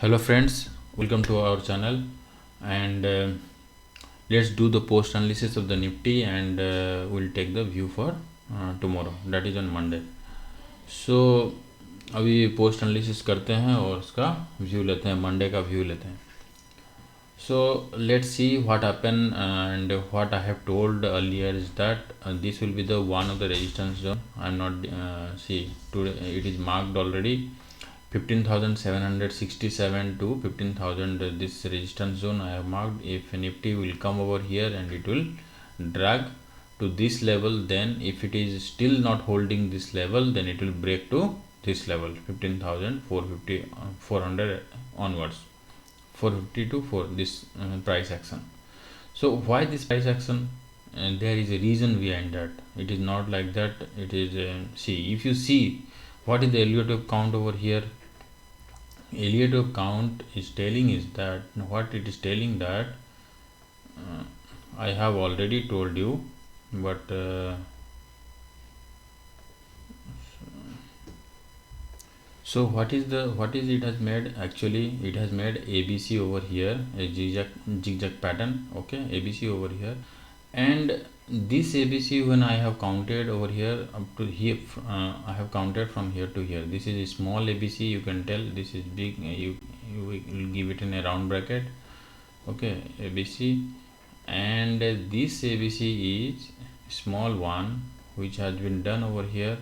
Hello friends, welcome to our channel, and let's do the post analysis of the Nifty, and we'll take the view for tomorrow, that is on Monday. So अभी post analysis करते हैं और उसका view लेते हैं, Monday का view लेते हैं. So let's see what happened, and what I have told earlier is that this will be the one of the resistance zone. I'm not see today it is marked already 15,767 to 15,000. This resistance zone I have marked. If Nifty will come over here and it will drag to this level, then if it is still not holding this level, then it will break to this level 15,450 400 onwards, 450 to 4 this price action. So why this price action? And there is a reason behind that. It is not like that. It is see, if you see what is the Elliott wave count over here, Elliott wave count is telling is that what it is telling that I have already told you, but so what is it has made? Actually it has made ABC over here, a zigzag pattern. Okay, ABC over here, and this ABC, when I have counted over here up to here, I have counted from here to here. This is a small ABC, you can tell. This is big, you will give it in a round bracket. Okay, ABC, and this ABC is small one, which has been done over here,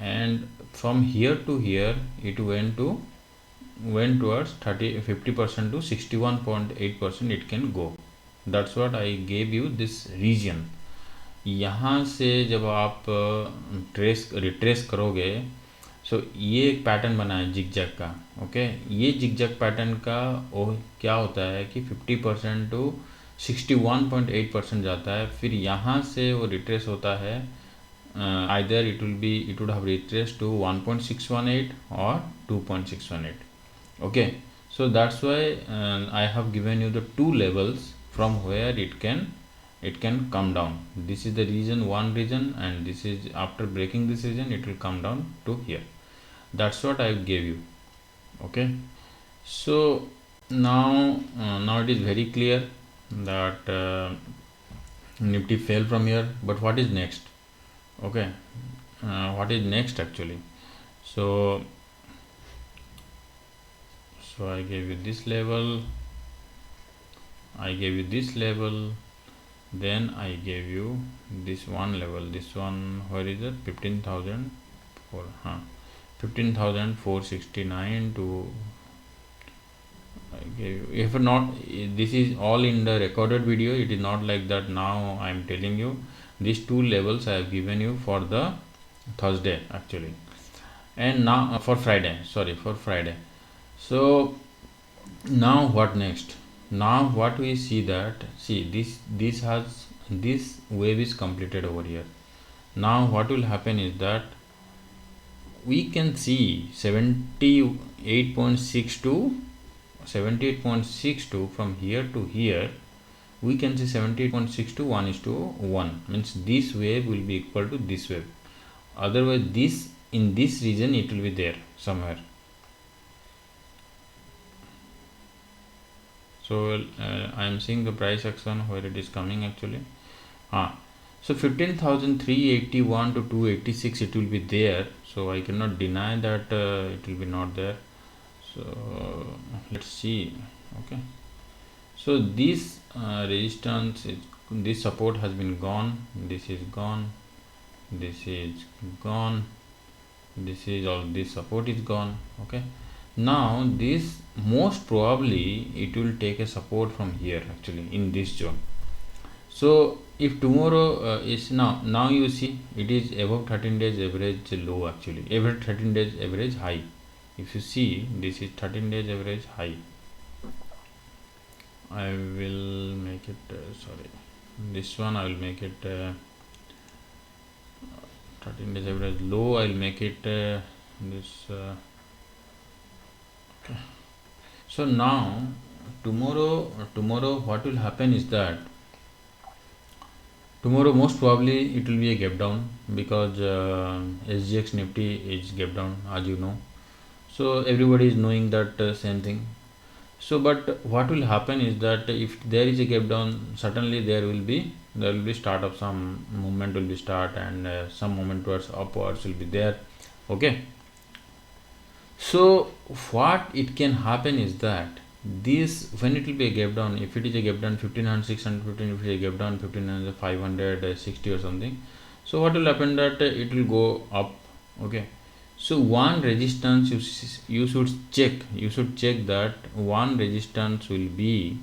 and from here to here it went towards 50% to 61.8% it can go. That's what I gave you this region. यहाँ से जब आप retrace करोगे, सो ये एक pattern बना है zigzag का. ओके, ये जिगजैग पैटर्न का क्या होता है कि 50% टू 61.8% जाता है. फिर यहाँ से वो रिट्रेस होता है, either it would have retraced to 1.618 or 2.618. okay, so that's why I have given you the two levels from where it can come down. This is the region, one region, and this is after breaking this region it will come down to here. That's what I gave you. Okay, so now it is very clear that Nifty fell from here, but what is next? Okay, what is next actually? So I gave you this level, I gave you this level, then I gave you this one level. This one, where is it? 15,469 to I gave you. If not, this is all in the recorded video. It is not like that. Now I am telling you these two levels I have given you for the Thursday actually, and now for Friday. Sorry, for Friday. So now what next? Now what we see that, see, this wave is completed over here. Now what will happen is that we can see 78.62 from here to here. We can see 78.62 1:1, means this wave will be equal to this wave. Otherwise this, in this region it will be there somewhere. So I am seeing the price action where it is coming actually. So 15,381 to 286 it will be there. So I cannot deny that it will be not there. So let's see. Okay, so this resistance is, this support has been gone, this is gone, this is gone, this is all, this support is gone. Okay, now this most probably it will take a support from here actually in this zone. So if tomorrow is now you see it is above 13 days average low actually, every 13 days average high. If you see, this is 13 days average high. I will make it sorry, this one I will make it 13 days average low. I will make it this okay. So now tomorrow what will happen is that tomorrow most probably it will be a gap down, because SGX Nifty is gap down, as you know. So everybody is knowing that same thing. So but what will happen is that if there is a gap down, certainly there will be start of some movement will be start, and some movement towards upwards will be there. Okay, so what it can happen is that this, when it will be a gap down, if it is a gap down 15,615, if it is a gap down 15,560 or something, so what will happen that it will go up. Okay, so one resistance you should check that one resistance will be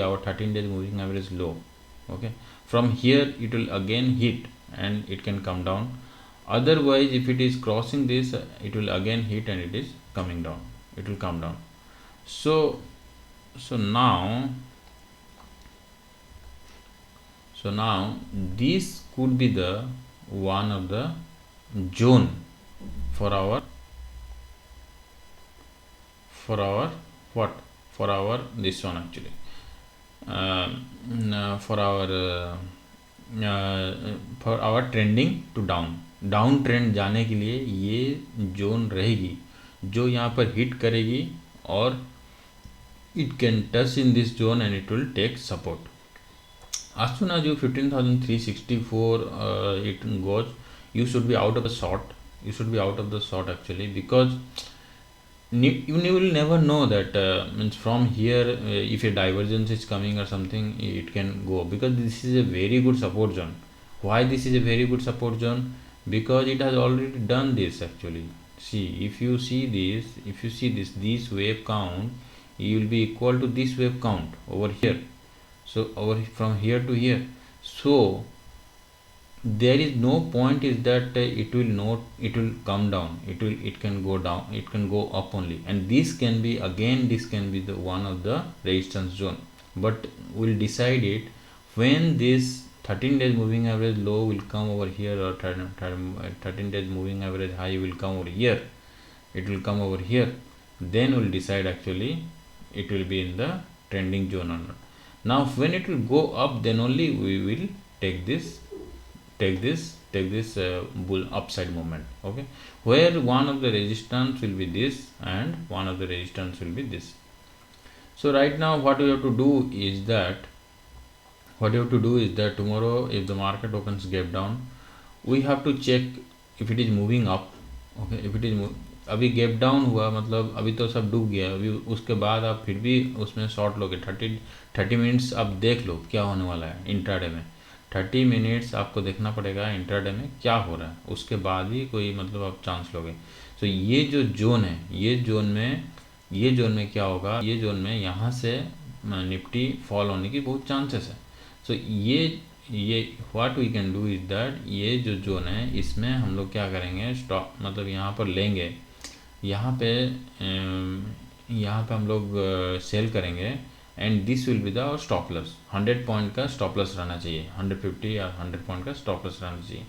our 13 days moving average low. Okay, from here it will again hit and it can come down. Otherwise, if it is crossing this, it will again hit and it is coming down, it will come down. So now this could be the one of the zone for our what, for our this one actually, for our trending to down trend जाने के लिए ये zone रहेगी जो यहाँ पर hit करेगी, और it can touch in this zone and it will take support. As soon as you 15,364 it goes, you should be out of the short actually, because you will never know that means from here if a divergence is coming or something, it can go, because this is a very good support zone. Why this is a very good support zone? Because it has already done this actually. See, if you see this wave count, you will be equal to this wave count over here. So over from here to here, so there is no point is that it will come down, it can go down, it can go up only, and this can be the one of the resistance zone. But we'll decide it when this 13 days moving average low will come over here, or 13 days moving average high will come over here, it will come over here, then we'll decide actually it will be in the trending zone or not. Now when it will go up, then only we will take this bull upside movement. Okay, where one of the resistance will be this and one of the resistance will be this. So right now what we have to do is that tomorrow if the market opens gap down, we have to check if it is moving up. Okay, if it is अभी gap down हुआ मतलब अभी तो सब डूब गया, अभी उसके बाद आप फिर भी उसमें शॉर्ट लोगे. 30 मिनट्स आप देख लो क्या होने वाला है इंट्राडे में. 30 मिनट्स आपको देखना पड़ेगा इंट्राडे में क्या हो रहा है, उसके बाद ही कोई मतलब आप चांस लोगे. तो ये जो जोन है, ये जोन में क्या होगा, ये जोन में यहाँ से निफ्टी फॉल होने की बहुत चांसेस है. सो ये what we can do is that, ये जो जोन है इसमें हम लोग क्या करेंगे, स्टॉप मतलब यहाँ पर लेंगे, यहाँ पे हम लोग सेल करेंगे, and this will be the stop loss. 100 point का स्टॉप लॉस रहना चाहिए, 150 या 100 पॉइंट का स्टॉप लॉस रहना चाहिए,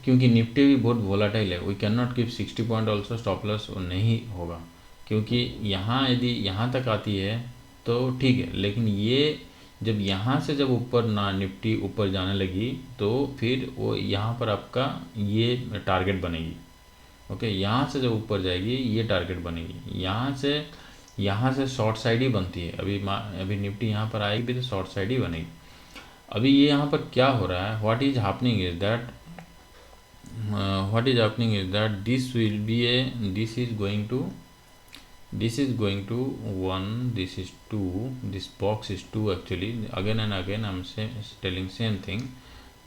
क्योंकि निफ्टी भी बहुत वोलाटाइल है. We can not keep 60 point also stop loss, नहीं होगा, क्योंकि यहाँ यदि यहाँ तक आती है तो ठीक है, लेकिन ये जब यहाँ से जब ऊपर ना निफ्टी ऊपर जाने लगी तो फिर वो यहाँ पर आपका ये टारगेट बनेगी. ओके, यहाँ से जब ऊपर जाएगी ये टारगेट बनेगी, यहाँ से शॉर्ट साइड ही बनती है. अभी निफ्टी यहाँ पर आएगी भी तो शॉर्ट साइड ही बनेगी. अभी ये यहाँ पर क्या हो रहा है, what is happening is that this will be this is going to 1, this is 2, this box is 2 actually. Again and again I'm telling same thing.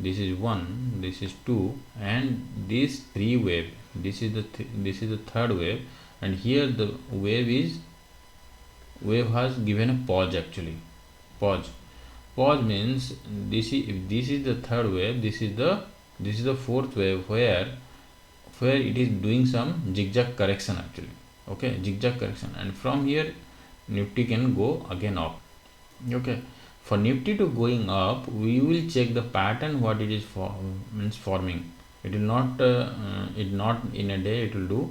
This is 1, this is 2, and this 3 wave, this is the third wave, and here the wave has given a pause actually. Pause means if this is the third wave, this is the fourth wave where it is doing some zigzag correction actually. Okay, zigzag correction, and from here Nifty can go again up. Okay, for Nifty to going up, we will check the pattern what it is forming. It will not not in a day it will do,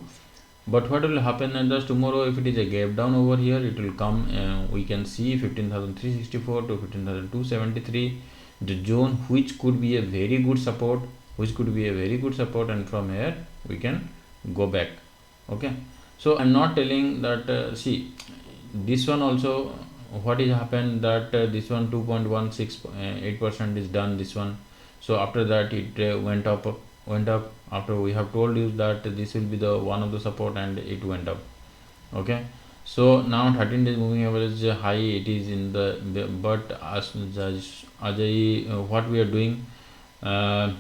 but what will happen is that tomorrow if it is a gap down over here, it will come, we can see 15,364 to 15,273, the zone which could be a very good support, and from here we can go back. Okay, so I'm not telling that see this one also what is happened that this one 2.168% is done, this one. So after that it went up after we have told you that this will be the one of the support and it went up. Okay, so now 13 days moving average high it is in but as what we are doing, uh,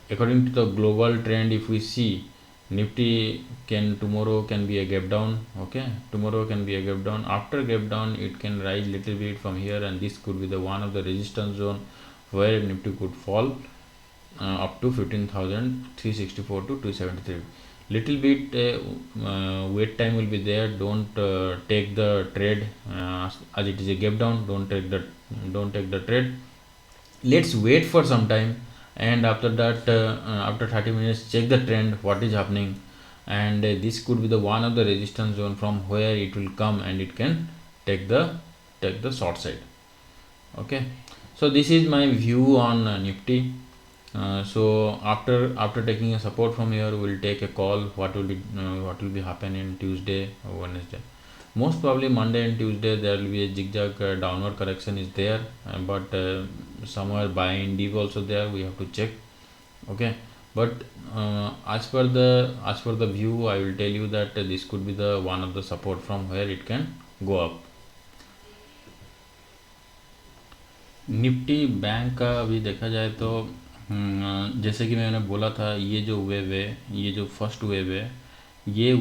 according to the global trend, if we see Nifty tomorrow can be a gap down. Okay, tomorrow can be a gap down. After gap down it can rise little bit from here, and this could be the one of the resistance zone where Nifty could fall up to 15,364 to 273. Little bit wait time will be there. Don't take the trade as it is a gap down. Don't take the trade. Let's wait for some time, and after that after 30 minutes check the trend what is happening, and this could be the one of the resistance zone from where it will come and it can take the short side. Okay, so this is my view on Nifty. So after taking a support from here, we'll take a call what will be happen in Tuesday or Wednesday. Most probably Monday and Tuesday there will be a zigzag downward correction is there, but somewhere buying deep also there, we have to check. Okay, but as per the view I will tell you that this could be the one of the support from where it can go up. Nifty bank का अभी देखा जाए तो जैसे कि मैंने बोला था, ये जो वेव है, ये जो फर्स्ट वेव है, ये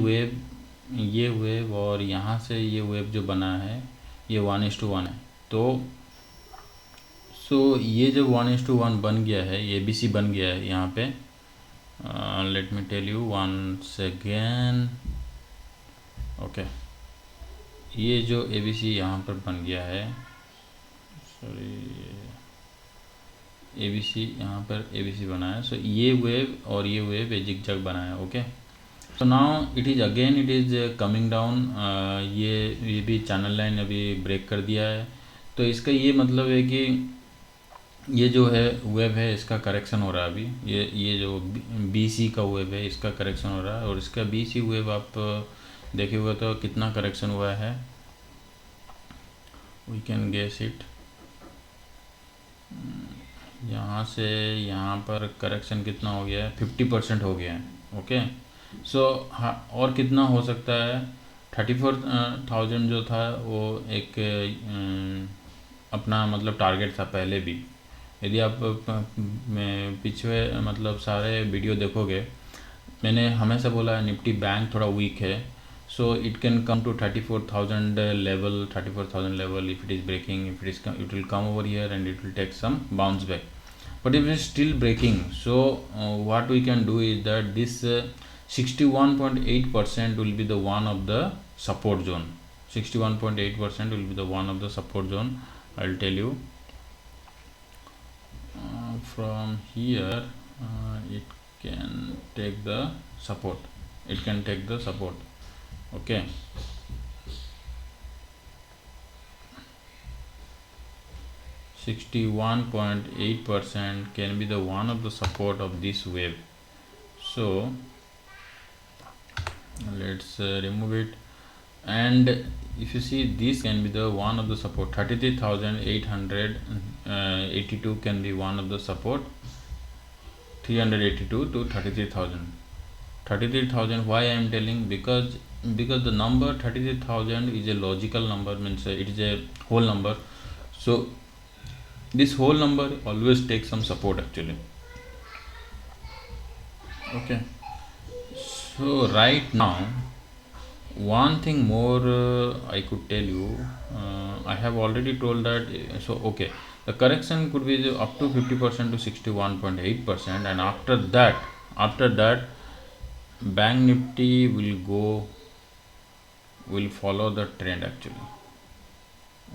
वेव और यहाँ से ये वेव जो बना है ये 1:1 है। तो ये जो 1:1 बन गया है, ये ABC बन गया है यहाँ पे। Let me tell you once again. Okay, ये जो ABC यहाँ पर बन गया है, सॉरी ABC यहाँ पर ABC बना है। सो ये वेव और ये वेव जिगजैग बना है। Okay, so now it is coming down. ये भी चैनल लाइन अभी ब्रेक कर दिया है। तो इसका ये मतलब है कि ये जो है वेव है इसका करेक्शन हो रहा है अभी। ये जो BC का वेव है इसका करेक्शन हो रहा है, और इसका BC वेव आप देखे हुए तो कितना करेक्शन हुआ है, वी कैन गेस इट। यहाँ से यहाँ पर करेक्शन कितना हो गया है, 50% हो गया है। ओके, सो हाँ, और कितना हो सकता है, 34,000 जो था वो एक अपना मतलब टारगेट था पहले भी। यदि आप पिछले मतलब सारे वीडियो देखोगे, मैंने हमेशा बोला है निफ्टी बैंक थोड़ा वीक है, so it can come to 34,000 level, 34,000 level. If it is breaking, it will come over here and it will take some bounce back. But if it is still breaking, so what we can do is that this 61.8% will be the one of the support zone. 61.8% will be the one of the support zone. I'll tell you from here it can take the support. It can take the support. Okay, %61.8% can be the one of the support of this wave. So let's remove it, and if you see, this can be the one of the support. 33,882 can be one of the support. 382 to 33,000. 33,000, why I am telling, because the number 33,000 is a logical number, means it is a whole number. So this whole number always takes some support actually. Okay, so right now one thing more I could tell you. I have already told that. So okay, the correction could be up to 50% to 61.8%, and after that Bank Nifty will follow the trend actually.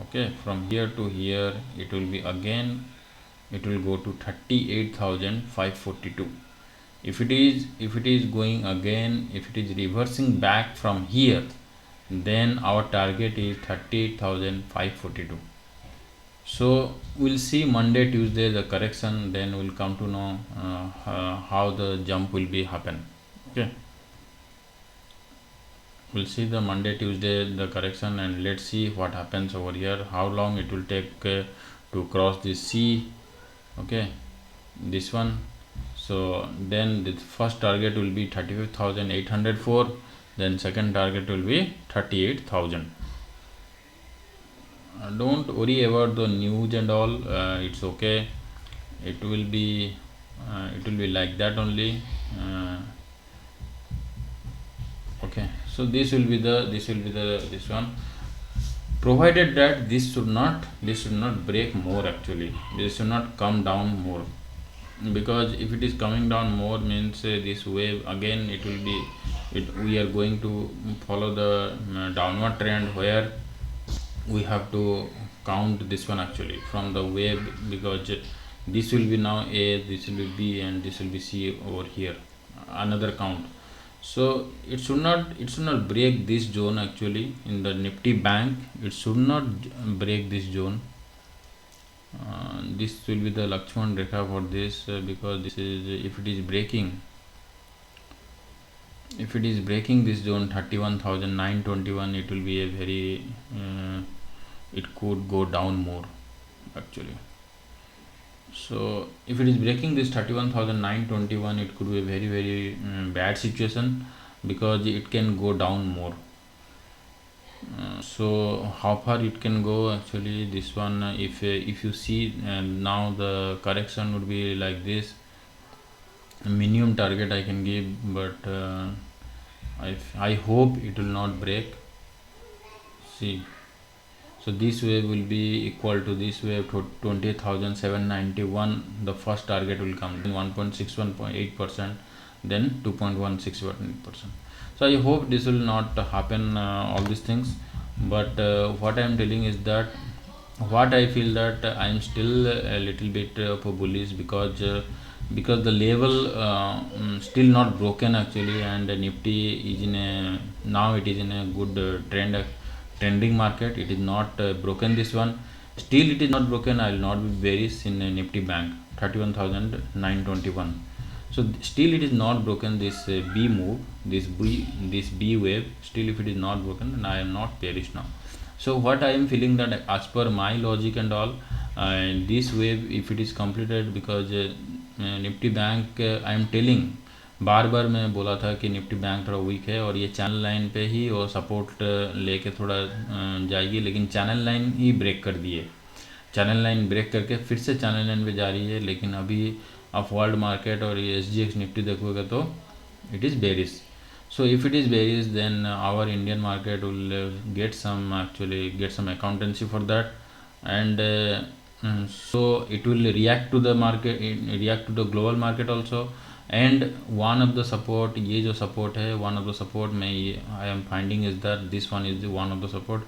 Okay, from here to here it will go to 38,542. If it is going again, if it is reversing back from here, then our target is 38,542. So we'll see Monday, Tuesday the correction, then we'll come to know how the jump will be happen. Okay, we'll see the Monday, Tuesday the correction, and let's see what happens over here, how long it will take to cross this C. Okay, this one. So then the first target will be 35,804, then second target will be 38,000. Don't worry about the news and all, it's okay, it will be like that only. Okay, so this will be the this one, provided that this should not break more. Actually this should not come down more, because if it is coming down more means this wave again it will be we are going to follow the downward trend, where we have to count this one actually from the wave, because this will be now A, this will be B, and this will be C over here, another count. So it should not break this zone. Actually in the Nifty Bank it should not break this zone. This will be the Lakshman Rekha for this, because this is, if it is breaking this zone 31,921, it will be a very it could go down more actually. So if it is breaking this 31,921, it could be a very bad situation, because it can go down more. So how far it can go, actually this one, if you see, now the correction would be like this. Minimum target I can give, but I hope it will not break. See, so this wave will be equal to this wave to 20,791. The first target will come 1.61.8%, then 2.16%. So I hope this will not happen, all these things. But what I am telling is that what I feel that I am still a little bit bullish, because the level still not broken actually, and Nifty is in a, now it is in a good trending market. It is not broken this one, still it is not broken. I will not be bearish in Nifty Bank 31,921. So still it is not broken this B move, this B wave. Still if it is not broken, then I am not bearish now. So what I am feeling that as per my logic and all, this wave if it is completed, because Nifty Bank I am telling, बार बार मैं बोला था कि Nifty bank थोड़ा week है, और ये channel line पे ही और सपोर्ट लेके थोड़ा जाएगी, लेकिन चैनल लाइन ही ब्रेक कर दी है। चैनल लाइन ब्रेक करके फिर से चैनल लाइन पे जा रही है, लेकिन अभी आप वर्ल्ड मार्केट और ये SGX निफ्टी देखोगे तो it is bearish. So if it is bearish, then our Indian market will get some accountancy for that, and so it will react to the market, react to the global market also. And one of the support, ये जो support है, one of the support I am finding is that this one is the one of the support,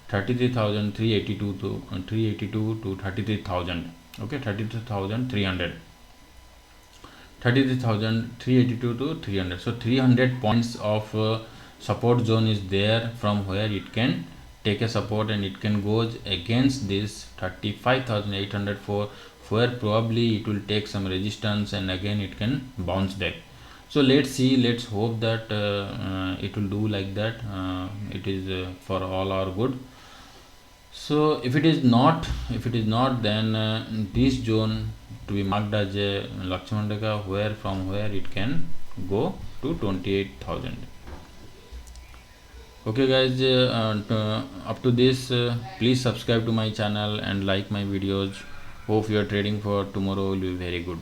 33,382 to 33,000. Okay, 33,300. 33,382 to 300. So 300 points of support zone is there, from where it can take a support, and it can go against this 35,804, where probably it will take some resistance, and again it can bounce back. So let's see, let's hope that it will do like that. It is for all our good. So if it is not, then this zone to be marked as a Lakshman Rekha, where from where it can go to 28,000. Okay guys, up to this, please subscribe to my channel and like my videos. Hope your trading for tomorrow will be very good.